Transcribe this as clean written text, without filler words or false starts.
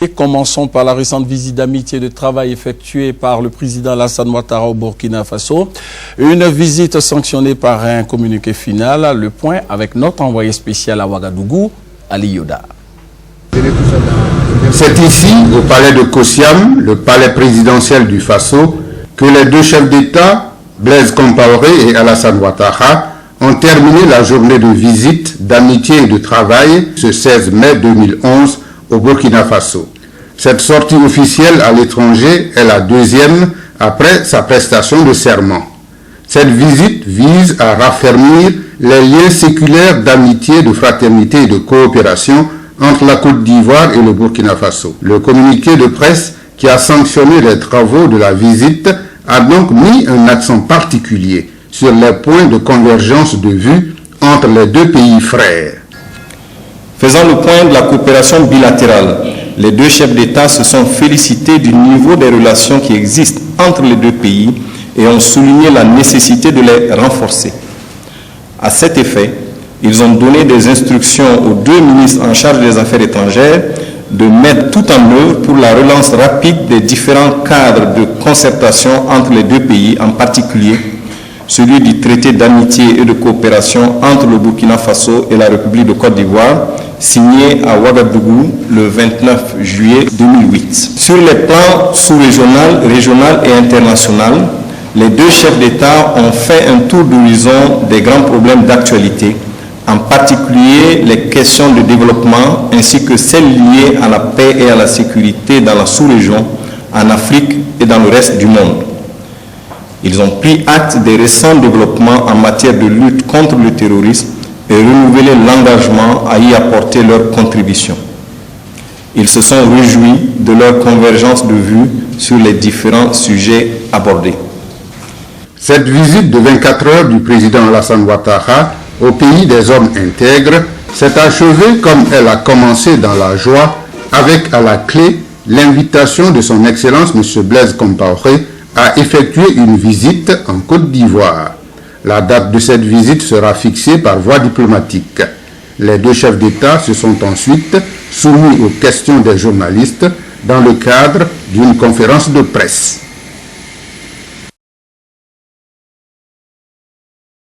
Et commençons par la récente visite d'amitié et de travail effectuée par le président Alassane Ouattara au Burkina Faso. Une visite sanctionnée par un communiqué final. Le point avec notre envoyé spécial à Ouagadougou, Ali Yoda. C'est ici, au palais de Kosiam, le palais présidentiel du Faso, que les deux chefs d'État, Blaise Compaoré et Alassane Ouattara, ont terminé la journée de visite, d'amitié et de travail ce 16 mai 2011 au Burkina Faso. Cette sortie officielle à l'étranger est la deuxième après sa prestation de serment. Cette visite vise à raffermir les liens séculaires d'amitié, de fraternité et de coopération entre la Côte d'Ivoire et le Burkina Faso. Le communiqué de presse qui a sanctionné les travaux de la visite a donc mis un accent particulier sur les points de convergence de vue entre les deux pays frères. Faisant le point de la coopération bilatérale, les deux chefs d'État se sont félicités du niveau des relations qui existent entre les deux pays et ont souligné la nécessité de les renforcer. À cet effet, ils ont donné des instructions aux deux ministres en charge des Affaires étrangères de mettre tout en œuvre pour la relance rapide des différents cadres de concertation entre les deux pays, en particulier celui du traité d'amitié et de coopération entre le Burkina Faso et la République de Côte d'Ivoire, signé à Ouagadougou le 29 juillet 2008. Sur les plans sous-régional, régional et international, les deux chefs d'État ont fait un tour d'horizon des grands problèmes d'actualité, en particulier les questions de développement ainsi que celles liées à la paix et à la sécurité dans la sous-région, en Afrique et dans le reste du monde. Ils ont pris acte des récents développements en matière de lutte contre le terrorisme et renouvelé l'engagement à y apporter leur contribution. Ils se sont réjouis de leur convergence de vues sur les différents sujets abordés. Cette visite de 24 heures du président Alassane Ouattara au pays des hommes intègres s'est achevée comme elle a commencé dans la joie, avec à la clé l'invitation de son Excellence M. Blaise Compaoré à effectuer une visite en Côte d'Ivoire. La date de cette visite sera fixée par voie diplomatique. Les deux chefs d'État se sont ensuite soumis aux questions des journalistes dans le cadre d'une conférence de presse.